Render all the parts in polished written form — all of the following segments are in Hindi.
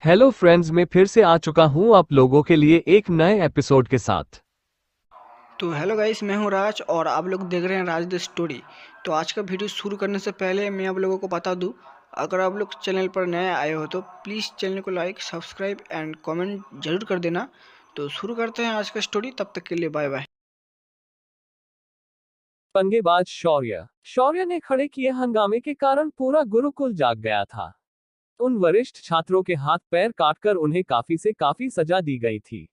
हेलो फ्रेंड्स, मैं फिर से आ चुका हूं आप लोगों के लिए एक नए एपिसोड के साथ। तो हेलो गाइस, मैं हूं राज और आप लोग देख रहे हैं राज द स्टोरी। तो आज का वीडियो शुरू करने से पहले मैं आप लोगों को बता दूं, अगर आप लोग चैनल पर नए आए हो तो प्लीज़ चैनल को लाइक सब्सक्राइब एंड कमेंट जरूर कर देना। तो शुरू करते हैं आज का स्टोरी, तब तक के लिए बाय बाय। पंगेबाज शौर्य शौर्य ने खड़े किए हंगामे के कारण पूरा गुरुकुल जाग गया था। उन वरिष्ठ छात्रों के हाथ पैर काटकर उन्हें काफी से काफी सजा दी गई थी।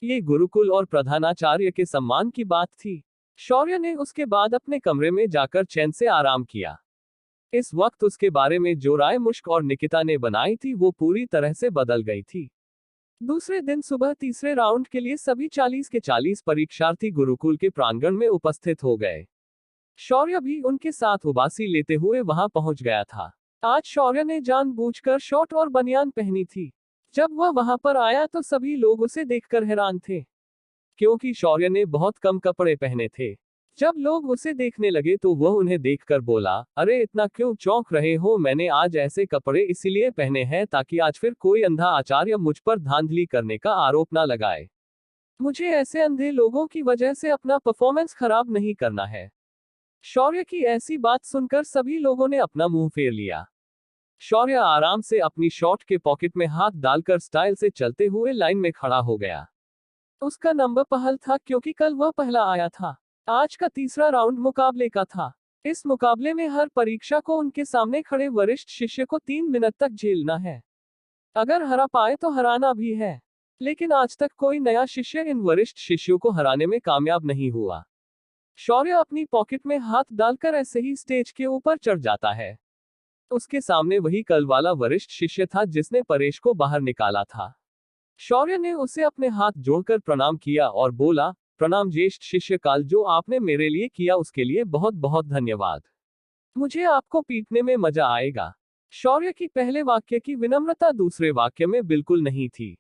ये गुरुकुल और प्रधानाचार्य के सम्मान की बात थी। शौर्य ने उसके बाद अपने कमरे में जाकर चैन से आराम किया। इस वक्त उसके बारे में जो राय मुश्क और निकिता ने बनाई थी वो पूरी तरह से बदल गई थी। दूसरे दिन सुबह तीसरे राउंड के लिए सभी 40 के 40 परीक्षार्थी गुरुकुल के प्रांगण में उपस्थित हो गए। शौर्य भी उनके साथ उबासी लेते हुए वहां पहुंच गया था। आज शौर्य ने जानबूझकर शॉर्ट और बनियान पहनी थी। जब वह वहां पर आया तो सभी लोग उसे देखकर हैरान थे, क्योंकि शौर्य ने बहुत कम कपड़े पहने थे। जब लोग उसे देखने लगे तो वह उन्हें देखकर बोला, अरे इतना क्यों चौंक रहे हो, मैंने आज ऐसे कपड़े इसीलिए पहने हैं ताकि आज फिर कोई अंधा आचार्य मुझ पर धांधली करने का आरोप ना लगाए। मुझे ऐसे अंधे लोगों की वजह से अपना परफॉर्मेंस खराब नहीं करना है। शौर्य की ऐसी बात सुनकर सभी लोगों ने अपना मुंह फेर लिया। शौर्य आराम से अपनी शॉर्ट के पॉकेट में हाथ डालकर स्टाइल से चलते हुए लाइन में खड़ा हो गया। उसका नंबर पहल था क्योंकि कल वह पहला आया था। आज का तीसरा राउंड मुकाबले का था। इस मुकाबले में हर परीक्षा को उनके सामने खड़े वरिष्ठ शिष्य को 3 मिनट तक झेलना है। अगर हरा पाए तो हराना भी है। लेकिन आज तक कोई नया शिष्य इन वरिष्ठ शिष्यों को हराने में कामयाब नहीं हुआ। शौर्य अपनी पॉकेट में हाथ डालकर ऐसे ही स्टेज के ऊपर चढ़ जाता है। उसके सामने वही कल वाला वरिष्ठ शिष्य था जिसने परेश को बाहर निकाला था। शौर्य ने उसे अपने हाथ जोड़कर प्रणाम किया और बोला, प्रणाम ज्येष्ठ शिष्य काल, जो आपने मेरे लिए किया उसके लिए बहुत बहुत धन्यवाद। मुझे आपको पीटने में मजा आएगा। शौर्य की पहले वाक्य की विनम्रता दूसरे वाक्य में बिल्कुल नहीं थी।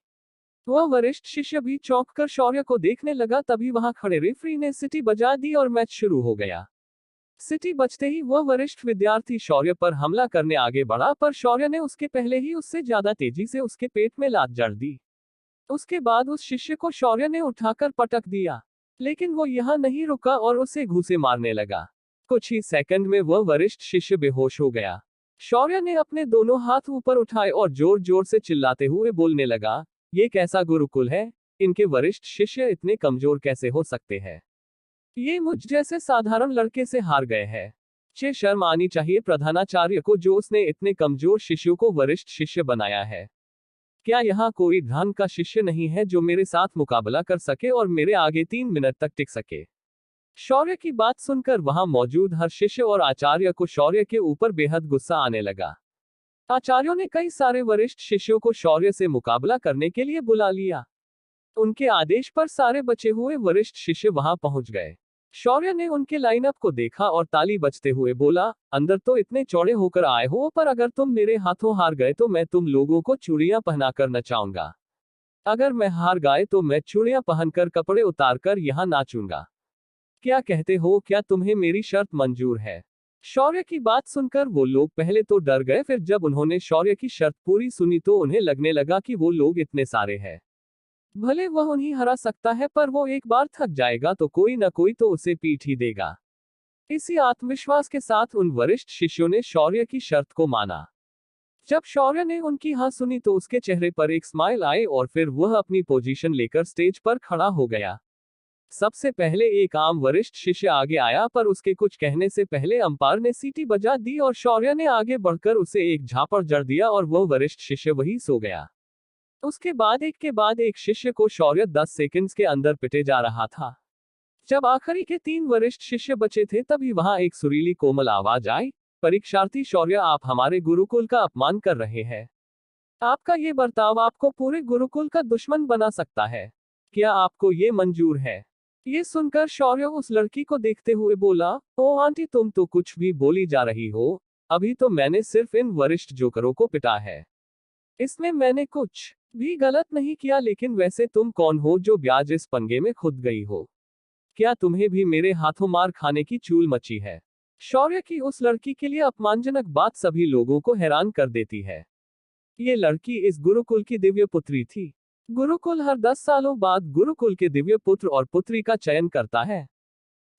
वह वरिष्ठ शिष्य भी चौंक कर शौर्य को देखने लगा, तभी वहां खड़े रेफरी ने सीटी बजा दी और मैच शुरू हो गया। सीटी बजते ही वह वरिष्ठ विद्यार्थी शौर्य पर हमला करने आगे बढ़ा, पर शौर्य ने उसके पहले ही उससे ज्यादा तेजी से उसके पेट में लात जड़ दी। उसके बाद उस शिष्य को शौर्य ने उठाकर पटक दिया। लेकिन वो यहाँ नहीं रुका और उसे घूंसे मारने लगा। कुछ ही सेकंड में वह वरिष्ठ शिष्य बेहोश हो गया। शौर्य ने अपने दोनों हाथ ऊपर उठाए और जोर जोर से चिल्लाते हुए बोलने लगा, ये कैसा गुरुकुल है, इनके वरिष्ठ शिष्य इतने कमजोर कैसे हो सकते हैं। ये मुझ जैसे साधारण लड़के से हार गए हैं। मुझे शर्म आनी चाहिए प्रधानाचार्य को, जो उसने इतने कमजोर शिष्यों को वरिष्ठ शिष्य बनाया है। क्या यहाँ कोई ढंग का शिष्य नहीं है जो मेरे साथ मुकाबला कर सके और मेरे आगे 3 मिनट तक टिक सके। शौर्य की बात सुनकर वहां मौजूद हर शिष्य और आचार्य को शौर्य के ऊपर बेहद गुस्सा आने लगा। आचार्यों ने कई सारे वरिष्ठ शिष्यों को शौर्य से मुकाबला करने के लिए बुला लिया। उनके आदेश पर सारे बचे हुए वरिष्ठ शिष्य वहां पहुंच गए। शौर्य ने उनके लाइनअप को देखा और ताली बजते हुए बोला, अंदर तो इतने चौड़े होकर आए हो, पर अगर तुम मेरे हाथों हार गए तो मैं तुम लोगों को चूड़ियां पहनाकर नचाऊंगा। अगर मैं हार गए तो मैं चूड़ियां पहनकर कपड़े उतारकर यहाँ नाचूंगा। क्या कहते हो, क्या तुम्हें मेरी शर्त मंजूर है। शौर्य की बात सुनकर वो लोग पहले तो डर गए, फिर जब उन्होंने शौर्य की शर्त पूरी सुनी तो उन्हें लगने लगा कि वो लोग इतने सारे हैं, भले वह उन्हें हरा सकता है, पर वो एक बार थक जाएगा तो कोई न कोई तो उसे पीट ही देगा। इसी आत्मविश्वास के साथ उन वरिष्ठ शिष्यों ने शौर्य की शर्त को माना। जब शौर्य ने उनकी हाँ सुनी तो उसके चेहरे पर एक स्माइल आई और फिर वह अपनी पोजीशन लेकर स्टेज पर खड़ा हो गया। सबसे पहले एक आम वरिष्ठ शिष्य आगे आया, पर उसके कुछ कहने से पहले अंपायर ने सीटी बजा दी और शौर्य ने आगे बढ़कर उसे एक झापड़ जड़ दिया और वह वरिष्ठ शिष्य वही सो गया। उसके बाद एक के बाद एक शिष्य को शौर्य 10 सेकंड्स के अंदर पिटे जा रहा था। जब आखिरी के 3 वरिष्ठ शिष्य बचे थे तभी वहां एक सुरीली कोमल आवाज आई, परीक्षार्थी शौर्य, आप हमारे गुरुकुल का अपमान कर रहे हैं। आपका ये बर्ताव आपको पूरे गुरुकुल का दुश्मन बना सकता है। क्या आपको ये मंजूर है। ये सुनकर शौर्य उस लड़की को देखते हुए बोला, ओ आंटी, तुम तो कुछ भी बोली जा रही हो। अभी तो मैंने सिर्फ इन वरिष्ठ जोकरों को पिटा है। इसमें मैंने कुछ भी गलत नहीं किया, लेकिन वैसे तुम कौन हो जो ब्याज इस पंगे में खुद गई हो। क्या तुम्हें भी मेरे हाथों मार खाने की चूल मची है। शौर्य की उस लड़की के लिए अपमानजनक बात सभी लोगों को हैरान कर देती है। ये लड़की इस गुरुकुल की दिव्य पुत्री थी। गुरुकुल हर 10 सालों बाद गुरुकुल के दिव्य पुत्र और पुत्री का चयन करता है।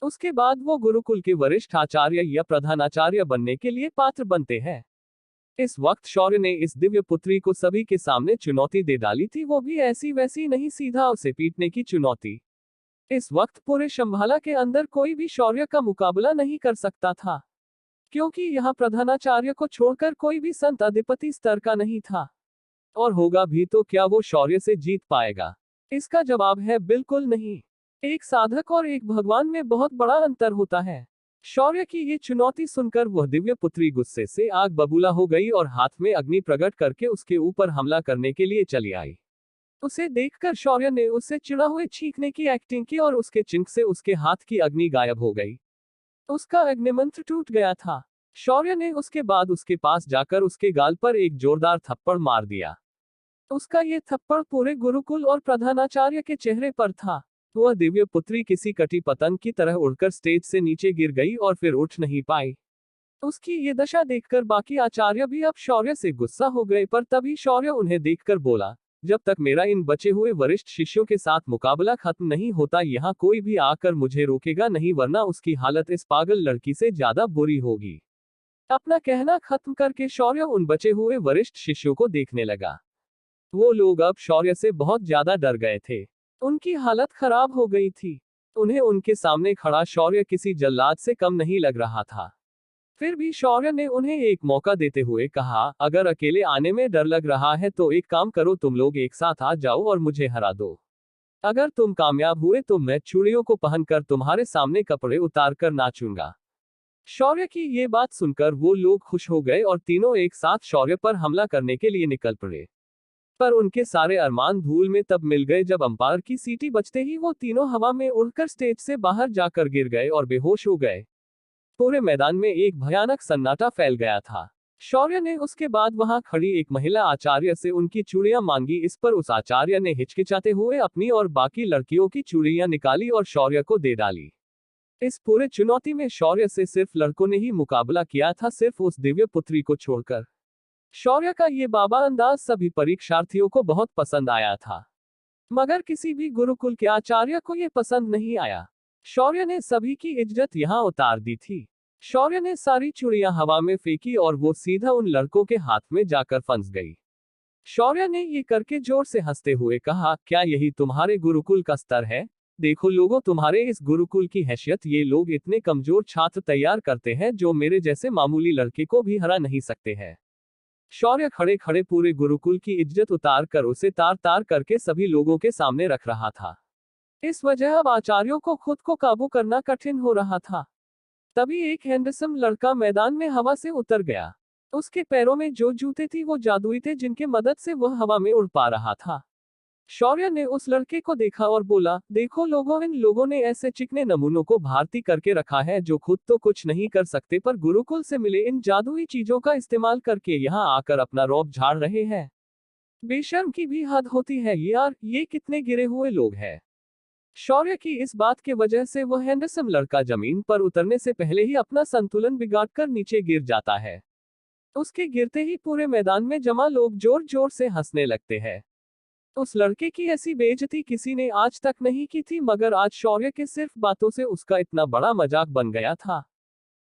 उसके बाद वो गुरुकुल के वरिष्ठ आचार्य या प्रधानाचार्य बनने के लिए पात्र बनते हैं। इस वक्त शौर्य ने इस दिव्य पुत्री को सभी के सामने चुनौती दे डाली थी, वो भी ऐसी वैसी नहीं, सीधा उसे पीटने की चुनौती। इस वक्त पूरे शंभाला के अंदर कोई भी शौर्य का मुकाबला नहीं कर सकता था, क्योंकि यहाँ प्रधानाचार्य को छोड़कर कोई भी संत अधिपति स्तर का नहीं था। और होगा भी तो क्या वो शौर्य से जीत पाएगा? इसका जवाब है बिल्कुल नहीं। एक साधक और एक भगवान में बहुत बड़ा अंतर होता है। शौर्य की ये चुनौती सुनकर वह दिव्य पुत्री गुस्से से आग बबूला हो गई और हाथ में अग्नि प्रकट करके उसके ऊपर हमला करने के लिए चली आई। उसे देखकर शौर्य ने उससे चिढ़ा हुए चीखने की एक्टिंग की और उसके चिंक से उसके हाथ की अग्नि गायब हो गई। उसका अग्निमंत्र टूट गया था। शौर्य ने उसके बाद उसके पास जाकर उसके गाल पर एक जोरदार थप्पड़ मार दिया। उसका ये थप्पड़ पूरे गुरुकुल और प्रधानाचार्य के चेहरे पर था। वह दिव्य पुत्री किसी कटी पतंग की तरह उड़कर स्टेज से नीचे गिर गई और फिर उठ नहीं पाई। उसकी ये दशा देखकर बाकी आचार्य भी अब शौर्य से गुस्सा हो गए, पर तभी शौर्य उन्हें देखकर बोला, जब तक मेरा इन बचे हुए वरिष्ठ शिष्यों के साथ मुकाबला खत्म नहीं होता, यहाँ कोई भी आकर मुझे रोकेगा नहीं, वरना उसकी हालत इस पागल लड़की से ज्यादा बुरी होगी। अपना कहना खत्म करके शौर्य उन बचे हुए वरिष्ठ शिष्यों को देखने लगा। वो लोग अब शौर्य से बहुत ज्यादा डर गए थे। उनकी हालत खराब हो गई थी। उन्हें उनके सामने खड़ा शौर्य किसी जल्लाद से कम नहीं लग रहा था। फिर भी शौर्य ने उन्हें एक मौका देते हुए कहा, अगर अकेले आने में डर लग रहा है तो एक काम करो, तुम लोग एक साथ आ जाओ और मुझे हरा दो। अगर तुम कामयाब हुए तो मैं चूड़ियों को पहनकर तुम्हारे सामने कपड़े उतार कर नाचूंगा। शौर्य की ये बात सुनकर वो लोग खुश हो गए और तीनों एक साथ शौर्य पर हमला करने के लिए निकल पड़े। पर उनके सारे अरमान धूल में तब मिल गए जब अंपायर की सीटी बजते ही वो तीनों हवा में उड़कर स्टेज से बाहर जाकर गिर गए और बेहोश हो गए। पूरे मैदान में एक भयानक सन्नाटा फैल गया था। शौर्य ने उसके बाद वहां खड़ी एक महिला आचार्य से उनकी चूड़ियां मांगी। इस पर उस आचार्य ने हिचकिचाते हुए अपनी और बाकी लड़कियों की चूड़ियां निकाली और शौर्य को दे डाली। इस पूरे चुनौती में शौर्य से सिर्फ लड़कों ने ही मुकाबला किया था, सिर्फ उस दिव्य पुत्री को छोड़कर। शौर्य का ये बाबा अंदाज सभी परीक्षार्थियों को बहुत पसंद आया था, मगर किसी भी गुरुकुल के आचार्य को ये पसंद नहीं आया। शौर्य ने सभी की इज्जत यहाँ उतार दी थी। शौर्य ने सारी चूड़ियां हवा में फेंकी और वो सीधा उन लड़कों के हाथ में जाकर फंस गई। शौर्य ने ये करके जोर से हंसते हुए कहा, क्या यही तुम्हारे गुरुकुल का स्तर है? देखो लोगों, तुम्हारे इस गुरुकुल की हैसियत, ये लोग इतने कमजोर छात्र तैयार करते हैं जो मेरे जैसे मामूली लड़के को भी हरा नहीं सकते हैं। शौर्य खड़े खड़े पूरे गुरुकुल की इज्जत उतार कर उसे तार तार करके सभी लोगों के सामने रख रहा था। इस वजह अब आचार्यों को खुद को काबू करना कठिन हो रहा था। तभी एक हैंडसम लड़का मैदान में हवा से उतर गया। उसके पैरों में जो जूते थी वो जादुई थे, जिनके मदद से वह हवा में उड़ पा रहा था। शौर्य ने उस लड़के को देखा और बोला, देखो लोगों, इन लोगों ने ऐसे चिकने नमूनों को भारती करके रखा है जो खुद तो कुछ नहीं कर सकते, पर गुरुकुल से मिले इन जादुई चीजों का इस्तेमाल करके यहाँ आकर अपना रौब झाड़ रहे हैं। बेशर्म की भी हद होती है यार, ये कितने गिरे हुए लोग हैं। शौर्य की इस बात के वजह से वह हैंडसम लड़का जमीन पर उतरने से पहले ही अपना संतुलन बिगाड़कर नीचे गिर जाता है। उसके गिरते ही पूरे मैदान में जमा लोग जोर जोर से हंसने लगते हैं। उस लड़के की ऐसी बेइज्जती किसी ने आज तक नहीं की थी, मगर आज शौर्य के सिर्फ बातों से उसका इतना बड़ा मजाक बन गया था।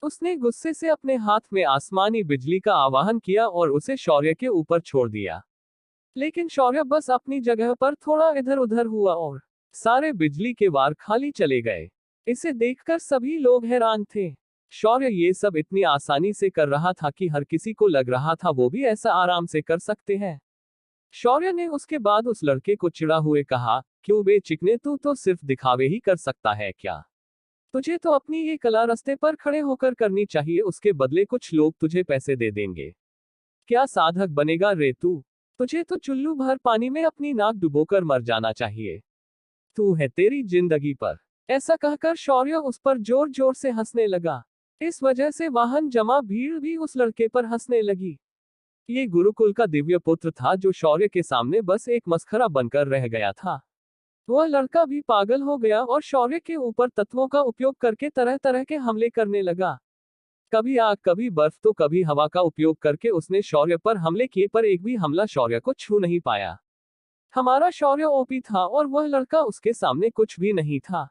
उसने गुस्से से अपने हाथ में आसमानी बिजली का आवाहन किया और उसे शौर्य के ऊपर छोड़ दिया। लेकिन शौर्य बस अपनी जगह पर थोड़ा इधर उधर हुआ और सारे बिजली के वार खाली चले गए। इसे देखकर सभी लोग हैरान थे। शौर्य ये सब इतनी आसानी से कर रहा था कि हर किसी को लग रहा था वो भी ऐसा आराम से कर सकते हैं। शौर्य ने उसके बाद उस लड़के को चिढ़ा हुए कहा, क्यों बे चिकने, तू तो सिर्फ दिखावे ही कर सकता है क्या? तुझे तो अपनी ये कला रास्ते पर खड़े होकर करनी चाहिए, उसके बदले कुछ लोग तुझे पैसे दे देंगे। क्या साधक बनेगा रे तू? तुझे तो चुल्लू भर पानी में अपनी नाक डुबोकर मर जाना चाहिए। तू है तेरी जिंदगी पर। ऐसा कहकर शौर्य उस पर जोर जोर से हंसने लगा। इस वजह से वाहन जमा भीड़ भी उस लड़के पर हंसने लगी। ये गुरुकुल का दिव्य पुत्र था जो शौर्य के सामने बस एक मस्खरा बनकर रह गया था। वह लड़का भी पागल हो गया और शौर्य के ऊपर तत्वों का उपयोग करके तरह तरह के हमले करने लगा। कभी आग, कभी बर्फ तो कभी हवा का उपयोग करके उसने शौर्य पर हमले किए, पर एक भी हमला शौर्य को छू नहीं पाया। हमारा शौर्य ओपी था और वह लड़का उसके सामने कुछ भी नहीं था।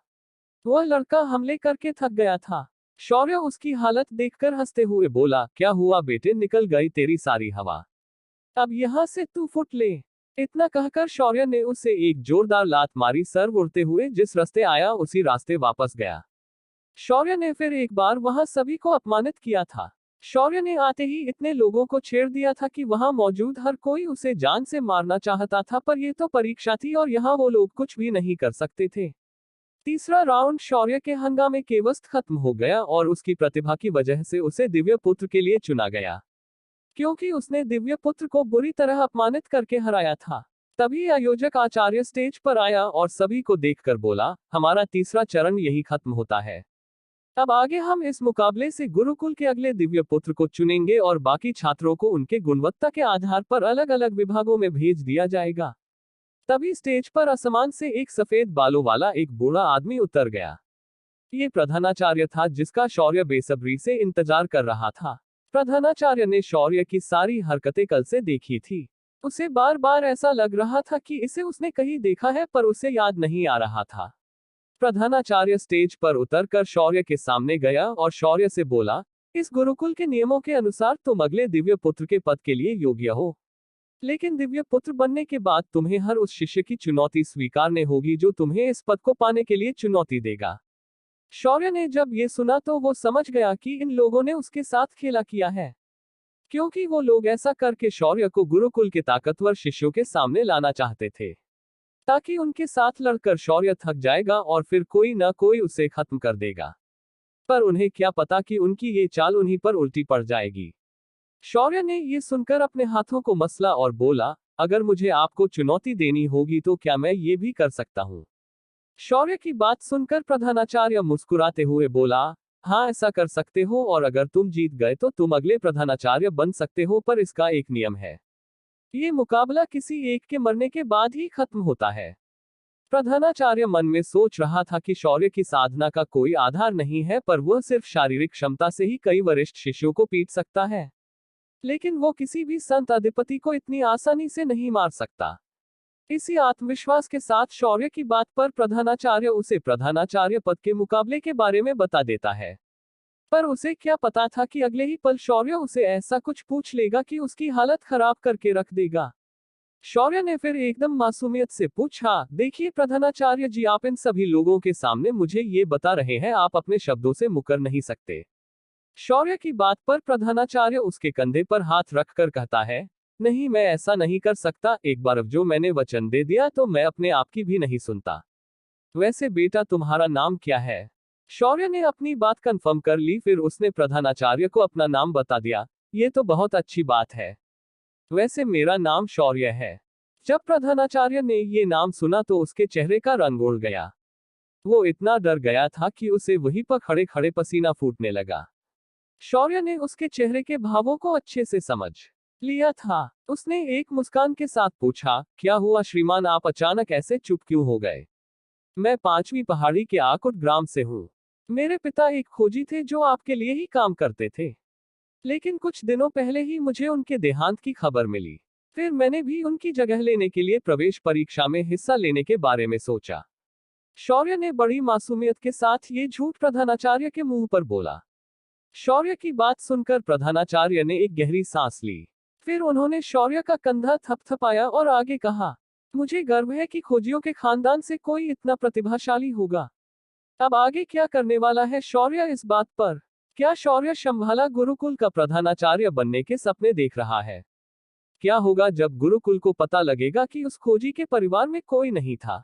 वह लड़का हमले करके थक गया था। शौर्य उसकी हालत देखकर हंसते हुए बोला, क्या हुआ बेटे, निकल गई तेरी सारी हवा, अब यहां से तू फुट ले। इतना कहकर शौर्य ने उसे एक जोरदार लात मारी। सर उड़ते हुए जिस रास्ते आया उसी रास्ते वापस गया। शौर्य ने फिर एक बार वहां सभी को अपमानित किया था। शौर्य ने आते ही इतने लोगों को छेड़ दिया था कि वहां मौजूद हर कोई उसे जान से मारना चाहता था, पर यह तो परीक्षा थी और यहाँ वो लोग कुछ भी नहीं कर सकते थे। तीसरा राउंड शौर्य के हंगामे के वक्त खत्म हो गया और उसकी प्रतिभा की वजह से उसे दिव्य पुत्र के लिए चुना गया, क्योंकि उसने दिव्य पुत्र को बुरी तरह अपमानित करके हराया था। तभी आयोजक आचार्य स्टेज पर आया और सभी को देखकर बोला, हमारा तीसरा चरण यही खत्म होता है। अब आगे हम इस मुकाबले से गुरुकुल के अगले दिव्य पुत्र को चुनेंगे और बाकी छात्रों को उनके गुणवत्ता के आधार पर अलग अलग विभागों में भेज दिया जाएगा। तभी स्टेज पर आसमान से एक सफेद बालों वाला एक बूढ़ा आदमी उतर गया। ये प्रधानाचार्य था, जिसका शौर्य बेसब्री से इंतजार कर रहा था। प्रधानाचार्य ने शौर्य की सारी हरकतें कल से देखी थी। उसे बार बार ऐसा लग रहा था कि इसे उसने कहीं देखा है, पर उसे याद नहीं आ रहा था। प्रधानाचार्य स्टेज पर उतरकर शौर्य के सामने गया और शौर्य से बोला, इस गुरुकुल के नियमों के अनुसार तुम अगले दिव्य पुत्र के पद के लिए योग्य हो, लेकिन दिव्य पुत्र बनने के बाद तुम्हें हर उस शिष्य की चुनौती स्वीकारने होगी जो तुम्हें इस पद को पाने के लिए चुनौती देगा। शौर्य ने जब ये सुना तो वो समझ गया कि इन लोगों ने उसके साथ खेला किया है, क्योंकि वो लोग ऐसा करके शौर्य को गुरुकुल के ताकतवर शिष्यों के सामने लाना चाहते थे, ताकि उनके साथ लड़कर शौर्य थक जाएगा और फिर कोई न कोई उसे खत्म कर देगा। पर उन्हें क्या पता कि उनकी ये चाल उन्हीं पर उल्टी पड़ जाएगी। शौर्य ने ये सुनकर अपने हाथों को मसला और बोला, अगर मुझे आपको चुनौती देनी होगी तो क्या मैं ये भी कर सकता हूँ। शौर्य की बात सुनकर प्रधानाचार्य मुस्कुराते हुए बोला, हाँ ऐसा कर सकते हो, और अगर तुम जीत गए तो तुम अगले प्रधानाचार्य बन सकते हो, पर इसका एक नियम है। ये मुकाबला किसी एक के मरने के बाद ही खत्म होता है। प्रधानाचार्य मन में सोच रहा था कि शौर्य की साधना का कोई आधार नहीं है, पर वह सिर्फ शारीरिक क्षमता से ही कई वरिष्ठ शिष्यों को पीट सकता है, लेकिन वो किसी भी संत अधिपति को इतनी आसानी से नहीं मार सकता। इसी आत्मविश्वास के साथ शौर्य की बात पर प्रधानाचार्य उसे प्रधानाचार्य पद के मुकाबले के बारे में बता देता है। पर उसे क्या पता था कि अगले ही पल शौर्य उसे ऐसा कुछ पूछ लेगा कि उसकी हालत खराब करके रख देगा। शौर्य ने फिर एकदम मासूमियत से पूछा, देखिए प्रधानाचार्य जी, आप इन सभी लोगों के सामने मुझे ये बता रहे हैं, आप अपने शब्दों से मुकर नहीं सकते। शौर्य की बात पर प्रधानाचार्य उसके कंधे पर हाथ रखकर कहता है, नहीं मैं ऐसा नहीं कर सकता, एक बार जो मैंने वचन दे दिया तो मैं अपने आप की भी नहीं सुनता। वैसे बेटा तुम्हारा नाम क्या है? शौर्य ने अपनी बात कंफर्म कर ली, फिर उसने प्रधानाचार्य को अपना नाम बता दिया। ये तो बहुत अच्छी बात है, वैसे मेरा नाम शौर्य है। जब प्रधानाचार्य ने ये नाम सुना तो उसके चेहरे का रंग उड़ गया। वो इतना डर गया था कि उसे वहीं पर खड़े खड़े पसीना फूटने लगा। शौर्य ने उसके चेहरे के भावों को अच्छे से समझ लिया था। उसने एक मुस्कान के साथ पूछा, क्या हुआ श्रीमान, आप अचानक ऐसे चुप क्यों हो गए? मैं 5वीं पहाड़ी के आकुट ग्राम से हूँ। मेरे पिता एक खोजी थे जो आपके लिए ही काम करते थे, लेकिन कुछ दिनों पहले ही मुझे उनके देहांत की खबर मिली। फिर मैंने भी उनकी जगह लेने के लिए प्रवेश परीक्षा में हिस्सा लेने के बारे में सोचा। शौर्य ने बड़ी मासूमियत के साथ ये झूठ प्रधानाचार्य के मुंह पर बोला। शौर्य की बात सुनकर प्रधानाचार्य ने एक गहरी सांस ली। फिर उन्होंने शौर्य का कंधा थपथपाया और आगे कहा, मुझे गर्व है कि खोजियों के खानदान से कोई इतना प्रतिभाशाली होगा। अब आगे क्या करने वाला है शौर्य इस बात पर? क्या शौर्य शंभाला गुरुकुल का प्रधानाचार्य बनने के सपने देख रहा है? क्या होगा जब गुरुकुल को पता लगेगा कि उस खोजी के परिवार में कोई नहीं था?